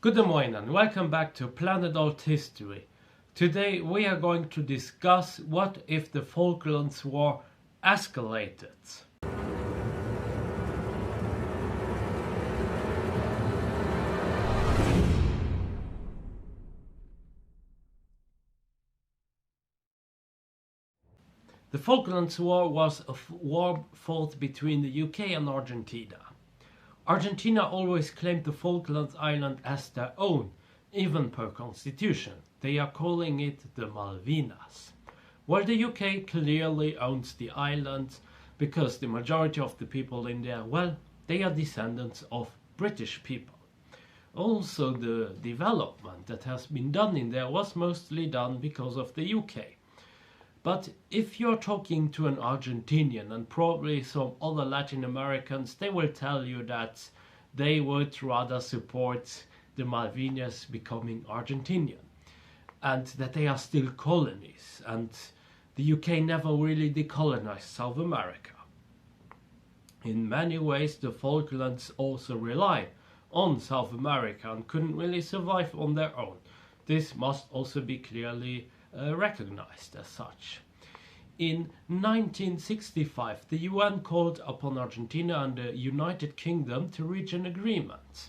Good morning and welcome back to Planet Althistory. Today we are going to discuss what if the Falklands War escalated. The Falklands War was a war fought between the UK and Argentina. Argentina always claimed the Falklands Island as their own, even per constitution. They are calling it the Malvinas. While the UK clearly owns the islands because the majority of the people in there, well, they are descendants of British people. Also, the development that has been done in there was mostly done because of the UK. But if you're talking to an Argentinian and probably some other Latin Americans, they will tell you that they would rather support the Malvinas becoming Argentinian and that they are still colonies, and the UK never really decolonized South America. In many ways, the Falklands also rely on South America and couldn't really survive on their own. This must also be clearly recognized as such. In 1965, the UN called upon Argentina and the United Kingdom to reach an agreement.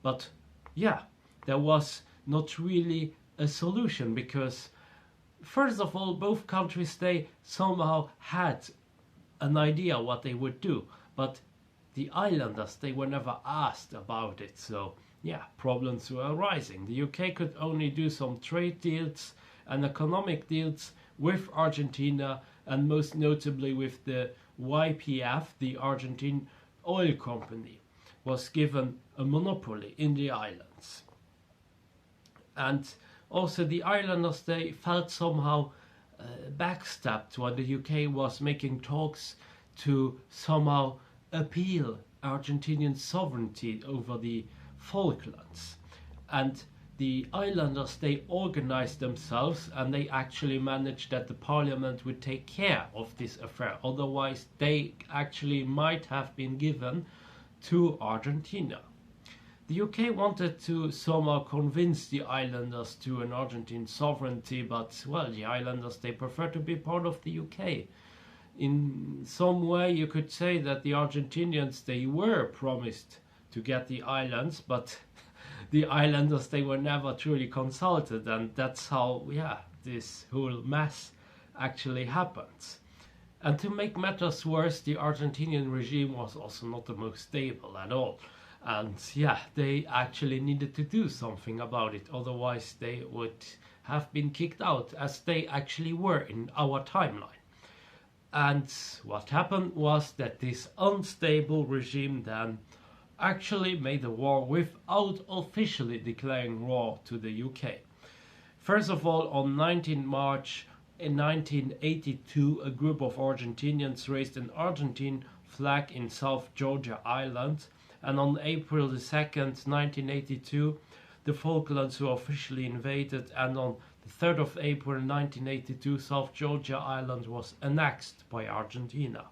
But yeah, there was not really a solution because, first of all, both countries, they somehow had an idea what they would do, but the islanders, they were never asked about it. So yeah, problems were arising. The UK could only do some trade deals and economic deals with Argentina, and most notably with the YPF, the Argentine oil company, was given a monopoly in the islands. And also the islanders, they felt somehow backstabbed when the UK was making talks to somehow appeal Argentinian sovereignty over the Falklands. And the islanders, they organized themselves and they actually managed that the parliament would take care of this affair. Otherwise, they actually might have been given to Argentina. The UK wanted to somehow convince the islanders to an Argentine sovereignty, but well, the islanders, they prefer to be part of the UK. In some way, you could say that the Argentinians, they were promised to get the islands, but the islanders, they were never truly consulted, and that's how, yeah, this whole mess actually happens. And to make matters worse, the Argentinian regime was also not the most stable at all. And yeah, they actually needed to do something about it, otherwise they would have been kicked out, as they actually were in our timeline. And what happened was that this unstable regime then actually made a war without officially declaring war to the UK. First of all, on 19 March in 1982, a group of Argentinians raised an Argentine flag in South Georgia Island, and on April the 2nd, 1982, the Falklands were officially invaded, and on the 3rd of April 1982, South Georgia Island was annexed by Argentina.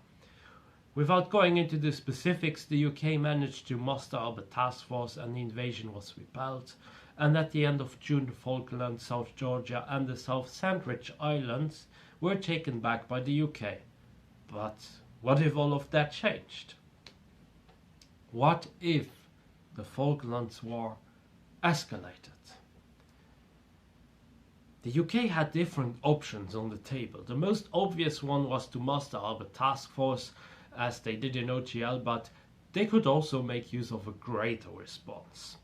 Without going into the specifics, the UK managed to muster up a task force and the invasion was repelled, and at the end of June the Falklands, South Georgia and the South Sandwich Islands were taken back by the UK. But what if all of that changed? What if the Falklands War escalated? The UK had different options on the table. The most obvious one was to muster up a task force, as they did in OTL, but they could also make use of a greater response.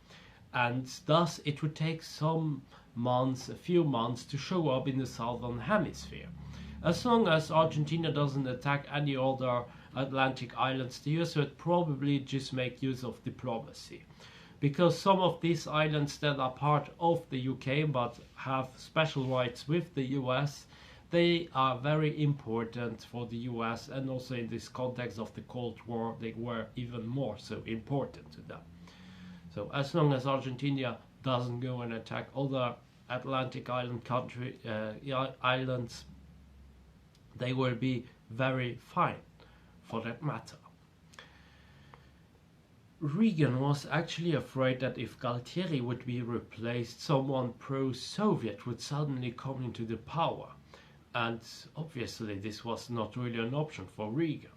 And thus it would take some months, a few months, to show up in the southern hemisphere. As long as Argentina doesn't attack any other Atlantic islands, the US would probably just make use of diplomacy. Because some of these islands that are part of the UK but have special rights with the US, they are very important for the US, and also in this context of the Cold War, they were even more so important to them. So as long as Argentina doesn't go and attack other Atlantic island islands, they will be very fine for that matter. Reagan was actually afraid that if Galtieri would be replaced, someone pro-Soviet would suddenly come into the power. And obviously this was not really an option for Reagan.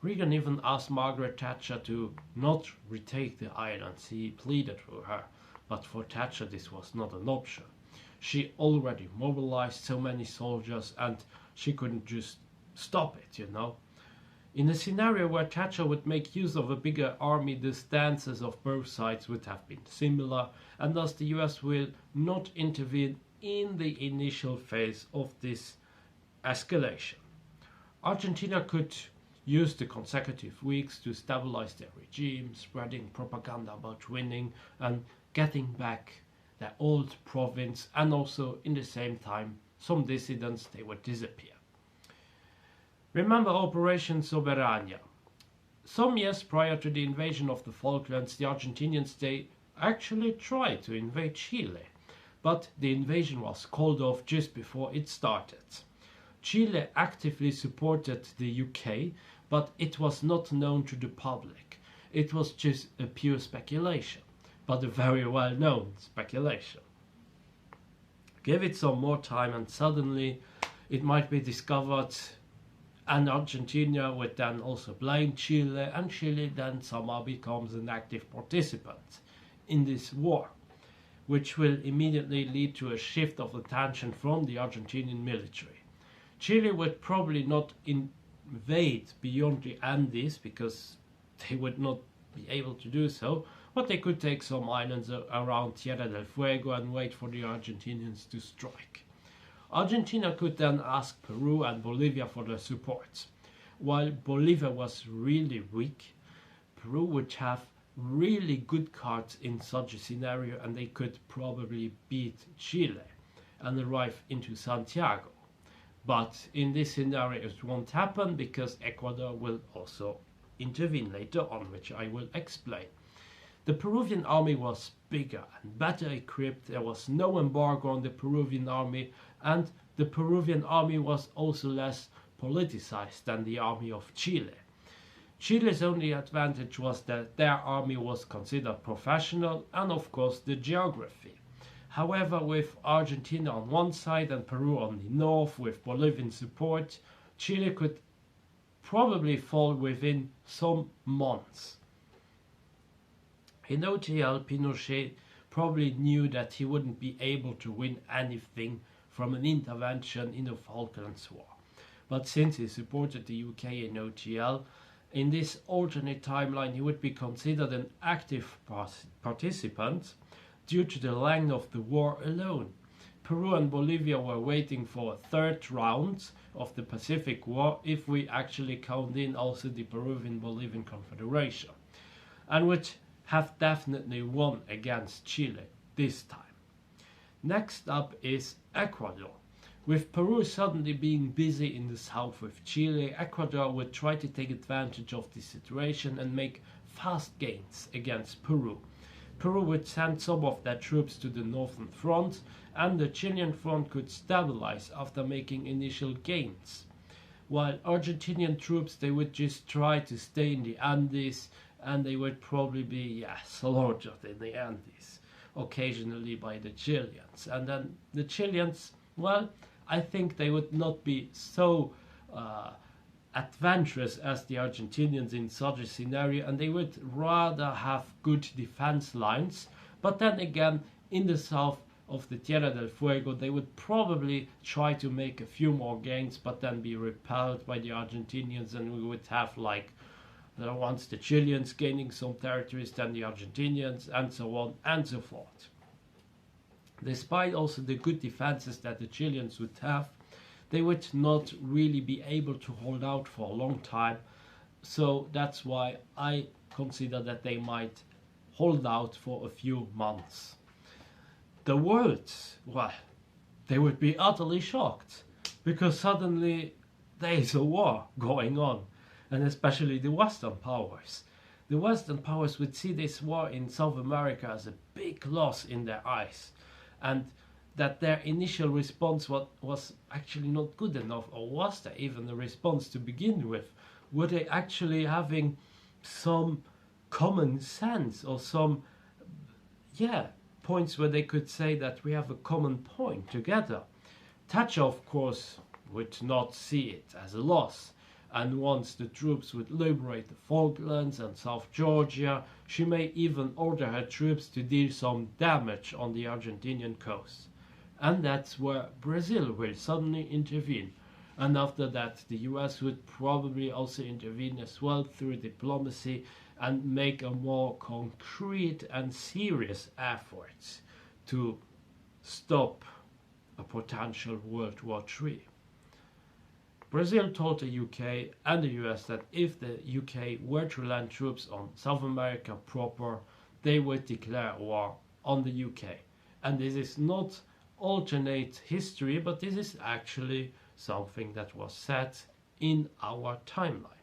Reagan even asked Margaret Thatcher to not retake the islands. He pleaded for her, but for Thatcher this was not an option. She already mobilized so many soldiers and she couldn't just stop it, you know. In a scenario where Thatcher would make use of a bigger army, the stances of both sides would have been similar, and thus the US will not intervene in the initial phase of this escalation. Argentina could use the consecutive weeks to stabilize their regime, spreading propaganda about winning and getting back their old province, and also in the same time some dissidents, they would disappear. Remember Operation Soberania. Some years prior to the invasion of the Falklands, the Argentinians, they actually tried to invade Chile, but the invasion was called off just before it started. Chile actively supported the UK, but it was not known to the public. It was just a pure speculation, but a very well known speculation. Give it some more time and suddenly it might be discovered, and Argentina would then also blame Chile, and Chile then somehow becomes an active participant in this war, which will immediately lead to a shift of attention from the Argentinian military. Chile would probably not invade beyond the Andes because they would not be able to do so, but they could take some islands around Tierra del Fuego and wait for the Argentinians to strike. Argentina could then ask Peru and Bolivia for their support. While Bolivia was really weak, Peru would have really good cards in such a scenario, and they could probably beat Chile and arrive into Santiago. But in this scenario it won't happen because Ecuador will also intervene later on, which I will explain. The Peruvian army was bigger and better equipped. There was no embargo on the Peruvian army, and the Peruvian army was also less politicized than the army of Chile. Chile's only advantage was that their army was considered professional, and of course the geography. However, with Argentina on one side and Peru on the north with Bolivian support, Chile could probably fall within some months. In OTL, Pinochet probably knew that he wouldn't be able to win anything from an intervention in the Falklands War. But since he supported the UK in OTL, in this alternate timeline he would be considered an active participant due to the length of the war alone. Peru and Bolivia were waiting for a third round of the Pacific War, if we actually count in also the Peruvian-Bolivian Confederation, and would have definitely won against Chile this time. Next up is Ecuador. With Peru suddenly being busy in the south with Chile, Ecuador would try to take advantage of this situation and make fast gains against Peru. Peru would send some of their troops to the northern front, and the Chilean front could stabilize after making initial gains. While Argentinian troops, they would just try to stay in the Andes, and they would probably be slaughtered in the Andes, occasionally by the Chileans. And then the Chileans, well, I think they would not be so adventurous as the Argentinians in such a scenario, and they would rather have good defense lines. But then again, in the south of the Tierra del Fuego, they would probably try to make a few more gains, but then be repelled by the Argentinians, and we would have like once the Chileans gaining some territories, then the Argentinians, and so on and so forth. Despite also the good defenses that the Chileans would have, they would not really be able to hold out for a long time. So that's why I consider that they might hold out for a few months. The world, well, they would be utterly shocked, because suddenly there is a war going on, and especially the Western powers. The Western powers would see this war in South America as a big loss in their eyes, and that their initial response was actually not good enough, or was there even a response to begin with? Were they actually having some common sense or some, points where they could say that we have a common point together. Thatcher, of course, would not see it as a loss, and once the troops would liberate the Falklands and South Georgia, she may even order her troops to deal some damage on the Argentinian coast. And that's where Brazil will suddenly intervene. And after that, the US would probably also intervene as well through diplomacy and make a more concrete and serious effort to stop a potential World War III. Brazil told the UK and the US that if the UK were to land troops on South America proper, they would declare war on the UK. And this is not alternate history, but this is actually something that was said in our timeline.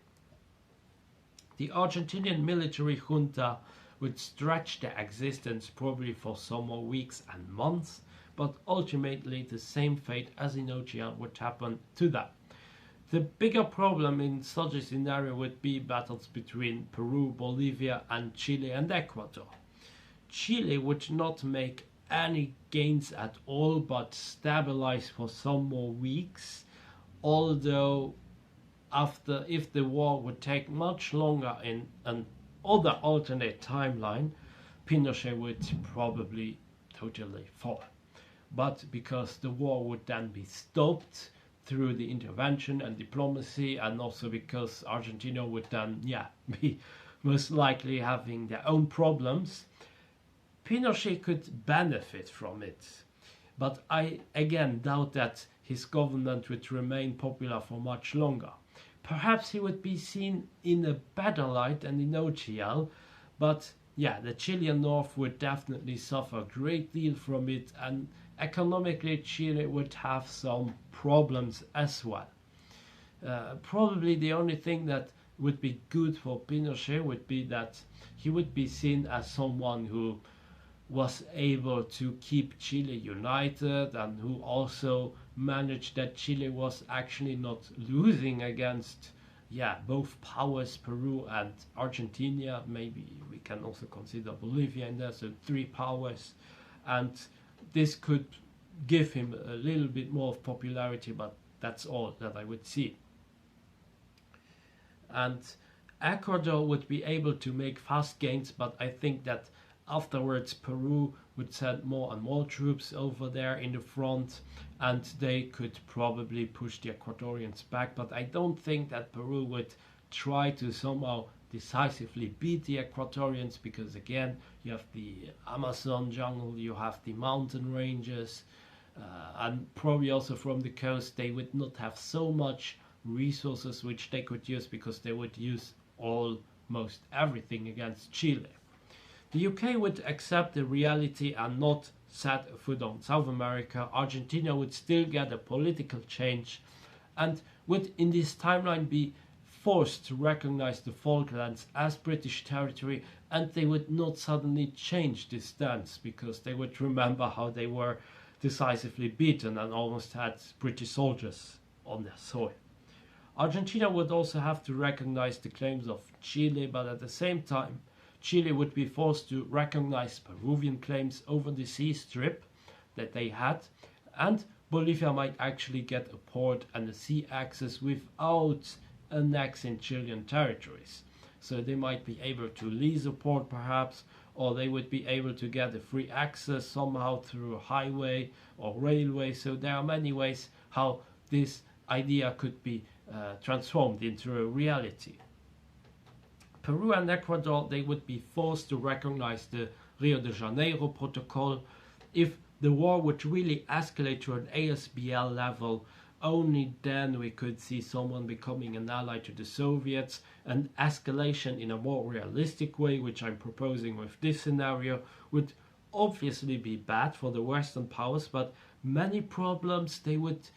The Argentinian military junta would stretch their existence probably for some more weeks and months, but ultimately the same fate as in OGL would happen to them. The bigger problem in such a scenario would be battles between Peru, Bolivia, and Chile and Ecuador. Chile would not make any gains at all but stabilize for some more weeks, although if the war would take much longer in an other alternate timeline, Pinochet would probably totally fall. But because the war would then be stopped through the intervention and diplomacy, and also because Argentina would then be most likely having their own problems, Pinochet could benefit from it. But I again doubt that his government would remain popular for much longer. Perhaps he would be seen in a better light than in OGL, but the Chilean North would definitely suffer a great deal from it, and economically Chile would have some problems as well. Probably the only thing that would be good for Pinochet would be that he would be seen as someone who was able to keep Chile united and who also managed that Chile was actually not losing against both powers, Peru and Argentina. Maybe we can also consider Bolivia in there, so 3 powers, and this could give him a little bit more of popularity, but that's all that I would see. And Ecuador would be able to make fast gains, but I think that afterwards Peru would send more and more troops over there in the front, and they could probably push the Ecuadorians back. But I don't think that Peru would try to somehow decisively beat the Ecuadorians, because again you have the Amazon jungle, you have the mountain ranges, and probably also from the coast they would not have so much resources which they could use, because they would use almost everything against Chile. The UK would accept the reality and not set a foot on South America. Argentina would still get a political change and would in this timeline be forced to recognize the Falklands as British territory, and they would not suddenly change this stance, because they would remember how they were decisively beaten and almost had British soldiers on their soil. Argentina would also have to recognize the claims of Chile, but at the same time Chile would be forced to recognize Peruvian claims over the sea strip that they had, and Bolivia might actually get a port and a sea access without annexing Chilean territories. So they might be able to lease a port perhaps, or they would be able to get a free access somehow through a highway or railway. So there are many ways how this idea could be transformed into a reality. Peru and Ecuador, they would be forced to recognize the Rio de Janeiro Protocol. If the war would really escalate to an ASBL level, only then we could see someone becoming an ally to the Soviets. An escalation in a more realistic way, which I'm proposing with this scenario, would obviously be bad for the Western powers, but many problems, they would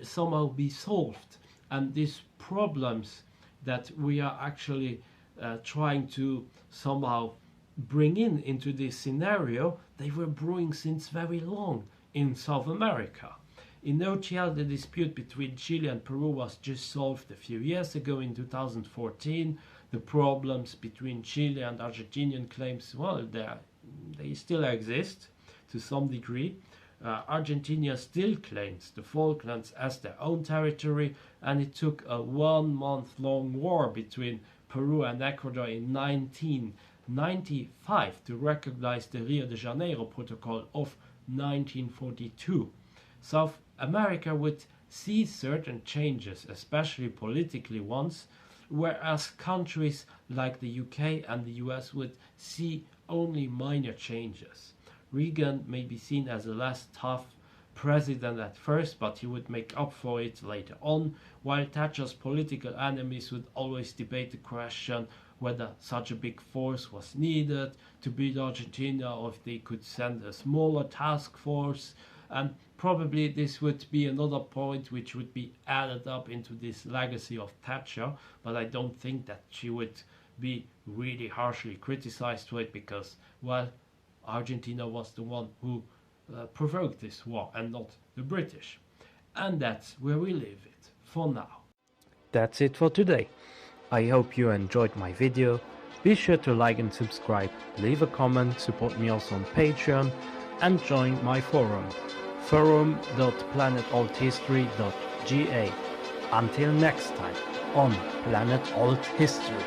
somehow be solved. And these problems that we are actually trying to somehow bring into this scenario, they were brewing since very long in South America. In OGL, the dispute between Chile and Peru was just solved a few years ago in 2014. The the problems between Chile and Argentinian claims, well, they still exist to some degree. Argentina still claims the Falklands as their own territory, and it took a 1 month long war between Peru and Ecuador in 1995 to recognize the Rio de Janeiro Protocol of 1942. South America would see certain changes, especially politically ones, whereas countries like the UK and the US would see only minor changes. Reagan may be seen as a less tough president at first, but he would make up for it later on, while Thatcher's political enemies would always debate the question whether such a big force was needed to beat Argentina, or if they could send a smaller task force. And probably this would be another point which would be added up into this legacy of Thatcher, but I don't think that she would be really harshly criticized for it, because, well, Argentina was the one who provoked this war and not the British. And that's where we leave it for now. That's it for today. I hope you enjoyed my video. Be sure to like and subscribe, leave a comment, support me also on Patreon, and join my forum, forum.planetalthistory.ga. Until next time on Planet Alt History.